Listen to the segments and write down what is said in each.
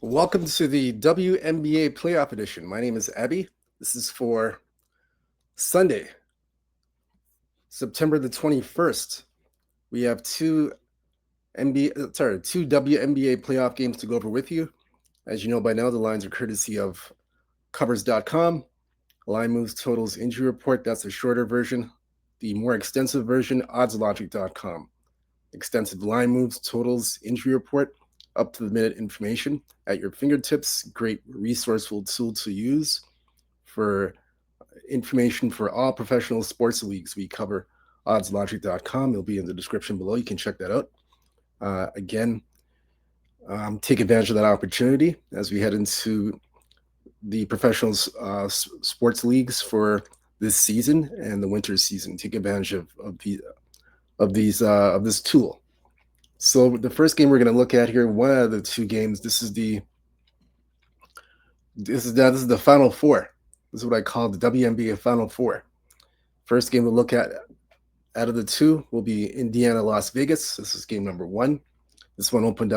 Welcome to the WNBA Playoff Edition. My name is Abby. This is for Sunday, September the 21st. We have two WNBA playoff games to go over with you. As you know by now, the lines are courtesy of covers.com. Line moves, totals, injury report. That's the shorter version. The more extensive version, oddslogic.com. Extensive line moves, totals, injury report, up to the minute information at your fingertips. Great resourceful tool to use for information for all professional sports leagues. We cover oddslogic.com. It'll be in the description below. You can check that out. Again, take advantage of that opportunity as we head into the professional sports leagues for this season and the winter season. Take advantage of this tool. So the first game we're going to look at here, one out of the two games, this is the Final Four. This is what I call the WNBA Final Four. First game we'll look at out of the two will be Indiana, Las Vegas. This is game number one. This one line opened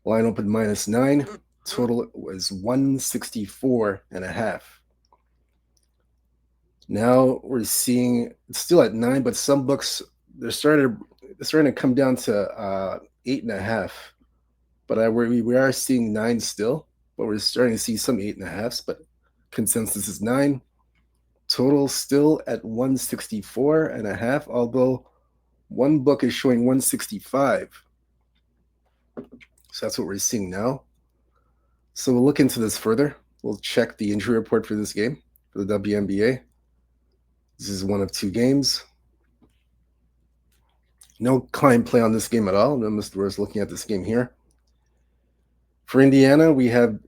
-9. Total was 164.5. Now we're seeing it's still at 9, but some books they're starting to come down to 8.5. But we are seeing 9 still, but we're starting to see some 8.5s. But consensus is 9. Total still at 164.5, although one book is showing 165. So that's what we're seeing now. So we'll look into this further. We'll check the injury report for this game, for the WNBA. This is one of two games. No client play on this game at all. No Mr. Rose looking at this game here. For Indiana, we have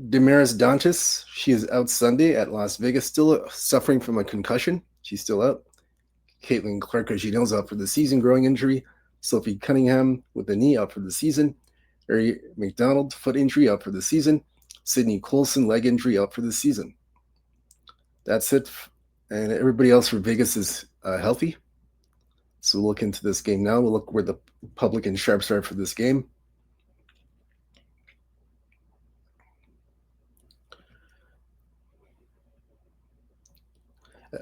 Damaris Dantas. She is out Sunday at Las Vegas, still suffering from a concussion. She's still out. Caitlin Clark, as you know, is out for the season, growing injury. Sophie Cunningham with the knee, out for the season. Ari McDonald, foot injury, out for the season. Sydney Colson, leg injury, out for the season. That's it. And everybody else for Vegas is healthy. So we'll look into this game now. We'll look where the public and sharps are for this game.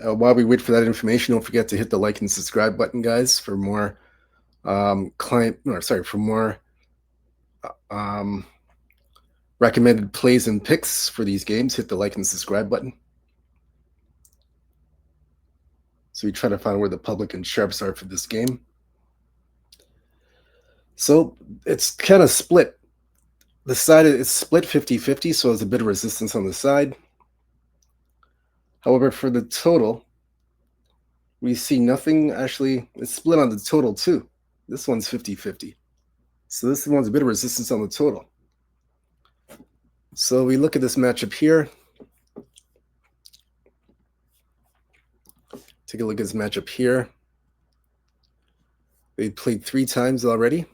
While we wait for that information, don't forget to hit the like and subscribe button, guys, for more recommended plays and picks for these games. Hit the like and subscribe button. So we try to find where the public and sharps are for this game. So it's kind of split. The side is split 50-50, so there's a bit of resistance on the side. However, for the total, we see nothing. Actually, it's split on the total too. This one's 50-50. So this one's a bit of resistance on the total. So we look at this matchup here. Take a look at this matchup here. They played 3 times already.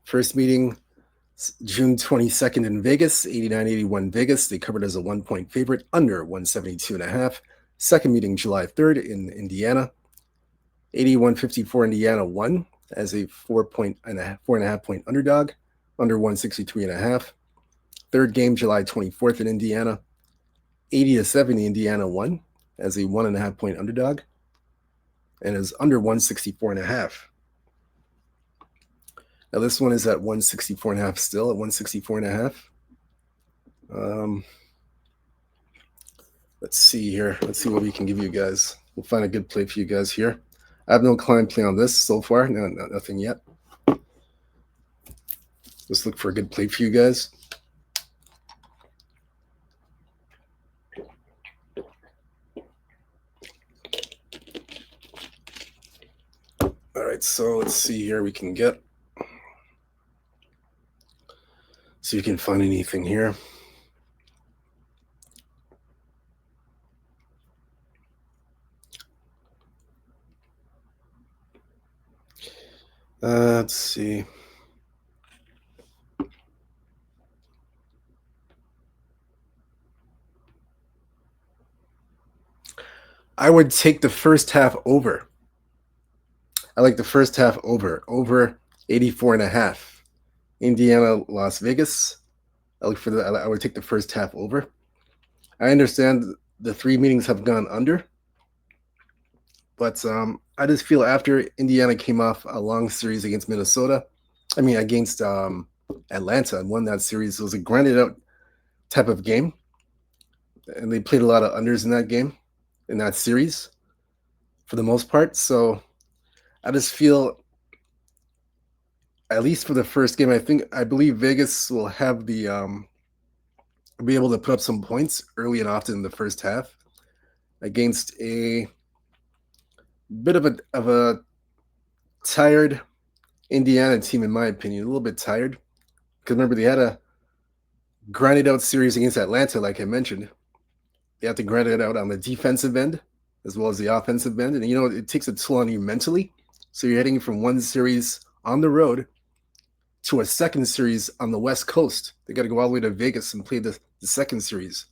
First meeting, June 22nd in Vegas, 89-81 Vegas. They covered as a 1-point favorite, under 172.5. Second meeting, July 3rd in Indiana, 81-54 Indiana won as a 4.5 point underdog, under 163.5. Third game, July 24th in Indiana, 80-70 Indiana won as a 1.5 point underdog, and is under 164.5. Now this one is at 164.5 still, at 164.5. Let's see here. Let's see what we can give you guys. We'll find a good play for you guys here. I have no client play on this so far. No, nothing yet. Let's look for a good play for you guys. All right, so let's see here. We can get. See if you can find anything here. Let's see. I would take the first half over. I like the first half over 84.5. Indiana, Las Vegas. I look for the. I would take the first half over. I understand the three meetings have gone under, but I just feel after Indiana came off a long series against Minnesota, I mean against Atlanta and won that series, it was a grinded out type of game, and they played a lot of unders in that game, in that series, for the most part. So I just feel, at least for the first game, I believe Vegas will have the be able to put up some points early and often in the first half against a bit of a tired Indiana team, in my opinion, a little bit tired. Because remember, they had a grinded out series against Atlanta, like I mentioned. They have to grind it out on the defensive end as well as the offensive end. And, it takes a toll on you mentally. So you're heading from one series on the road to a second series on the West Coast. They got to go all the way to Vegas and play the second series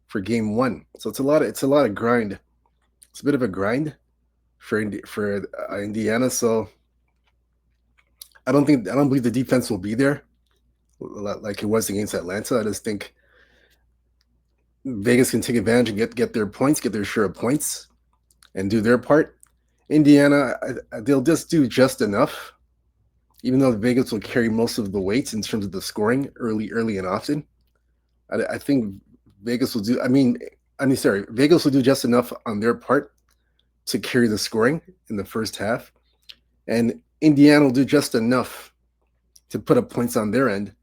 for game one. So it's a lot of grind. It's a bit of a grind for Indiana. So I don't believe the defense will be there like it was against Atlanta. I just think Vegas can take advantage and get their points, get their share of points, and do their part. Indiana, they'll just do just enough, even though Vegas will carry most of the weight in terms of the scoring early and often. I think Vegas will do. Sorry, Vegas will do just enough on their part to carry the scoring in the first half, and Indiana will do just enough to put up points on their end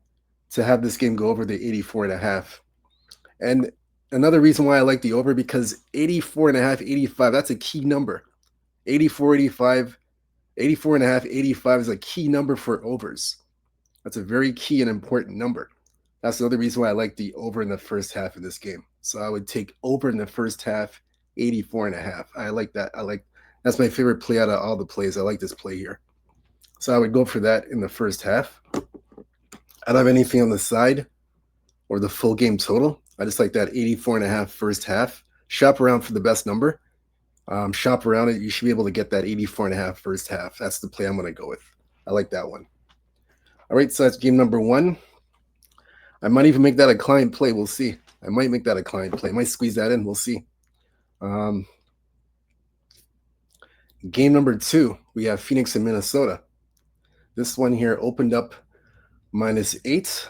to have this game go over the 84.5. And another reason why I like the over, because 84.5, 85, that's a key number. 84, 85, 84.5, 85 is a key number for overs. That's a very key and important number. That's another reason why I like the over in the first half of this game. So I would take over in the first half, 84.5. I like that. That's my favorite play out of all the plays. I like this play here. So I would go for that in the first half. I don't have anything on the side or the full game total. I just like that 84.5 first half. Shop around for the best number. Shop around it. You should be able to get that 84.5 first half. That's the play I'm going to go with. I like that one. All right, so that's game number one. I might even make that a client play. We'll see. I might make that a client play. I might squeeze that in. We'll see. Game number two, we have Phoenix and Minnesota. This one here opened up -8.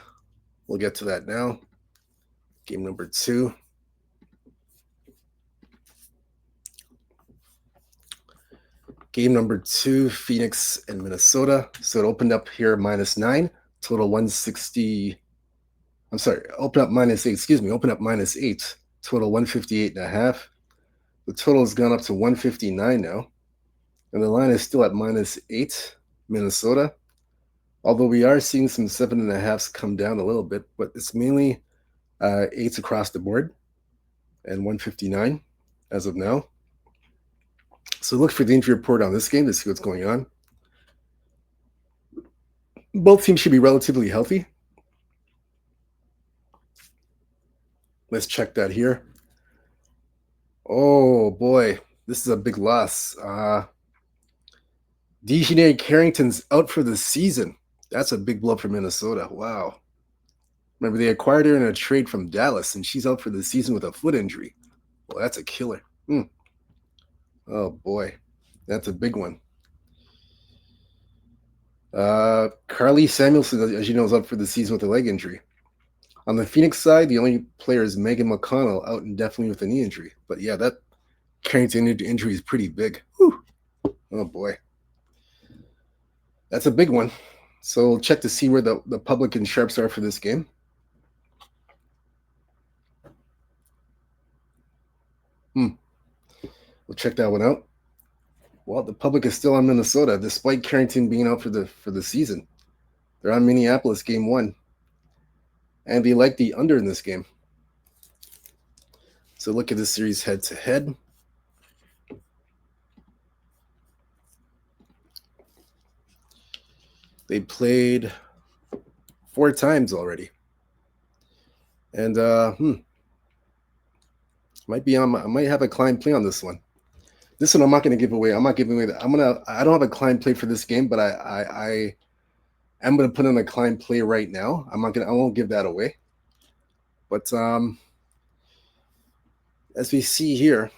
We'll get to that now. Game number two. Game number two, Phoenix and Minnesota. So it opened up here -9, total 160. I'm sorry, open up -8. Excuse me, open up -8, total 158.5. The total has gone up to 159 now. And the line is still at -8, Minnesota. Although we are seeing some 7.5s come down a little bit, but it's mainly 8s across the board and 159 as of now. So look for the injury report on this game to see what's going on. Both teams should be relatively healthy. Let's check that here. Oh boy, this is a big loss. Dejanay Carrington's out for the season. That's a big blow for Minnesota. Wow. Remember, they acquired her in a trade from Dallas, and she's out for the season with a foot injury. Well, that's a killer. Oh, boy. That's a big one. Carly Samuelson, as you know, is out for the season with a leg injury. On the Phoenix side, the only player is Megan McConnell, out indefinitely with a knee injury. But yeah, that Carrington injury is pretty big. Whew. Oh, boy. That's a big one. So we'll check to see where the public and sharps are for this game. We'll check that one out. Well, the public is still on Minnesota, despite Carrington being out for the season. They're on Minneapolis game one. And they like the under in this game. So look at this series head to head. They played 4 times already. And I might have a client play on this one. This one I'm not going to give away. I'm not giving away that. I don't have a client play for this game, but I'm going to put in a client play right now. I won't give that away. But as we see here,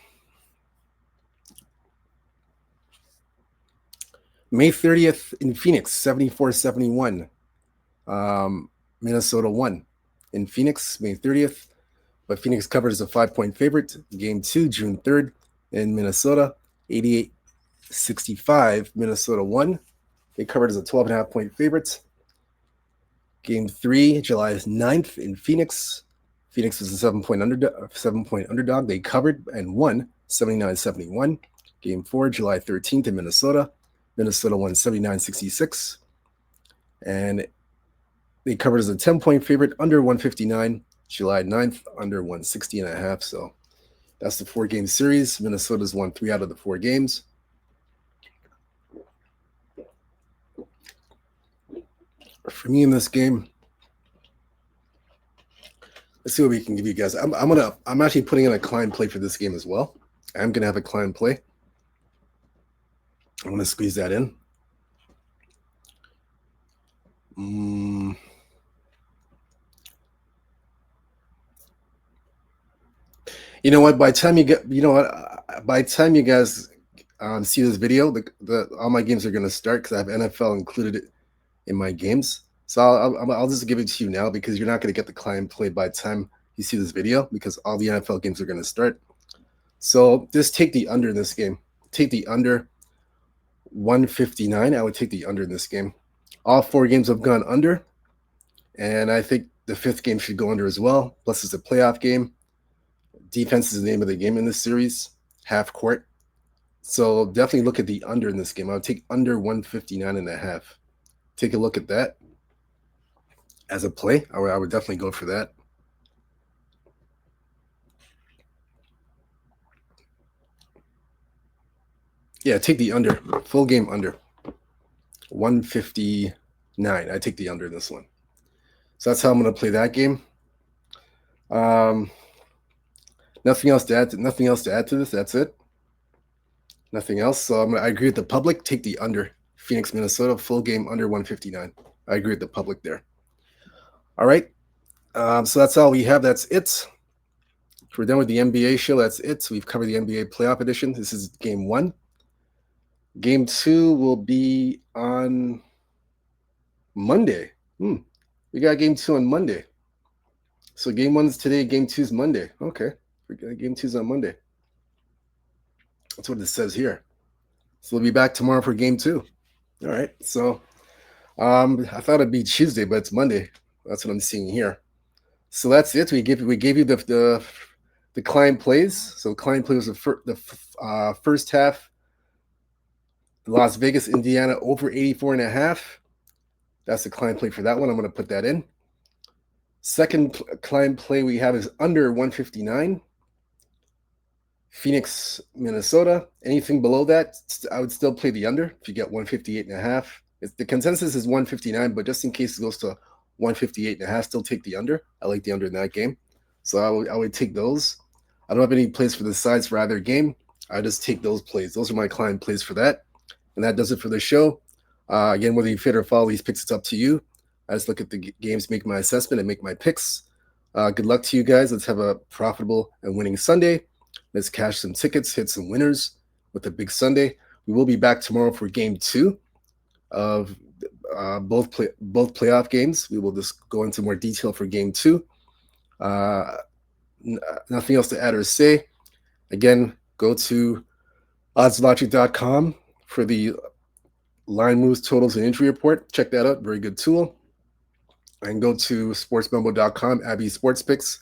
May 30th in Phoenix, 74-71. Minnesota won in Phoenix, May 30th. But Phoenix covered as a 5-point favorite. Game 2, June 3rd in Minnesota, 88-65. Minnesota won. They covered as a 12.5-point favorite. Game 3, July 9th in Phoenix. Phoenix was a 7-point underdog. They covered and won 79-71. Game 4, July 13th in Minnesota. Minnesota won 79-66. And they covered as a 10-point favorite, under 159. July 9th, under 160.5. So that's the 4-game series. Minnesota's won 3 out of the 4 games. For me in this game, let's see what we can give you guys. I'm actually putting in a client play for this game as well. I'm gonna have a client play. I'm gonna squeeze that in. You know what? By the time you guys see this video, all my games are gonna start because I have NFL included in my games. So I'll just give it to you now because you're not gonna get the client play by the time you see this video because all the NFL games are gonna start. So just take the under in this game. Take the under 159. I would take the under in this game. All 4 games have gone under, and I think the 5th game should go under as well. Plus, it's a playoff game. Defense is the name of the game in this series, half court. So definitely look at the under in this game. I would take under 159.5. Take a look at that as a play. I would definitely go for that. Yeah, take the under. Full game under. 159. I take the under in this one. So that's how I'm going to play that game. Nothing else to add to this. That's it. Nothing else. So I agree with the public. Take the under. Phoenix, Minnesota, full game under 159. I agree with the public there. All right. So that's all we have. That's it. We're done with the NBA show. That's it. We've covered the NBA playoff edition. This is game 1. Game 2 will be on Monday. We got game 2 on Monday. So game 1's today, game 2's Monday. Okay. Game 2's on Monday. That's what it says here. So we'll be back tomorrow for game 2. All right. So I thought it'd be Tuesday, but it's Monday. That's what I'm seeing here. So that's it. We gave you the client plays. So client plays the first half. Las Vegas, Indiana over 84.5. That's the client play for that one. I'm going to put that in. Second client play we have is under 159. Phoenix, Minnesota. Anything below that, I would still play the under if you get 158.5. The consensus is 159, but just in case it goes to 158.5, still take the under. I like the under in that game. So I would take those. I don't have any plays for the sides for either game. I just take those plays. Those are my client plays for that. And that does it for the show. Again, whether you fit or follow these picks, it's up to you. I just look at the games, make my assessment, and make my picks. Good luck to you guys. Let's have a profitable and winning Sunday. Let's cash some tickets, hit some winners with a big Sunday. We will be back tomorrow for game 2 of both playoff games. We will just go into more detail for game 2. Nothing else to add or say. Again, go to oddslogic.com for the line moves, totals, and injury report. Check that out. Very good tool. And go to sportsmembo.com, Abby Sports Picks.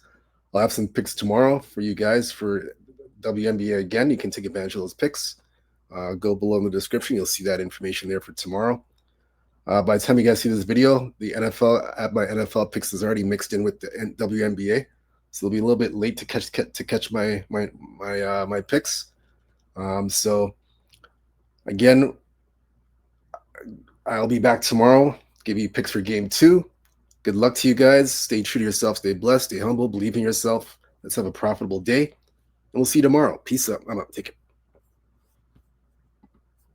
I'll have some picks tomorrow for you guys for WNBA again. You can take advantage of those picks. Go below in the description. You'll see that information there for tomorrow. By the time you guys see this video, the NFL my NFL picks is already mixed in with the WNBA, so it'll be a little bit late to catch my picks. So again, I'll be back tomorrow. Give you picks for game 2. Good luck to you guys. Stay true to yourself. Stay blessed. Stay humble. Believe in yourself. Let's have a profitable day. And we'll see you tomorrow. Peace out. I'm out. Take care.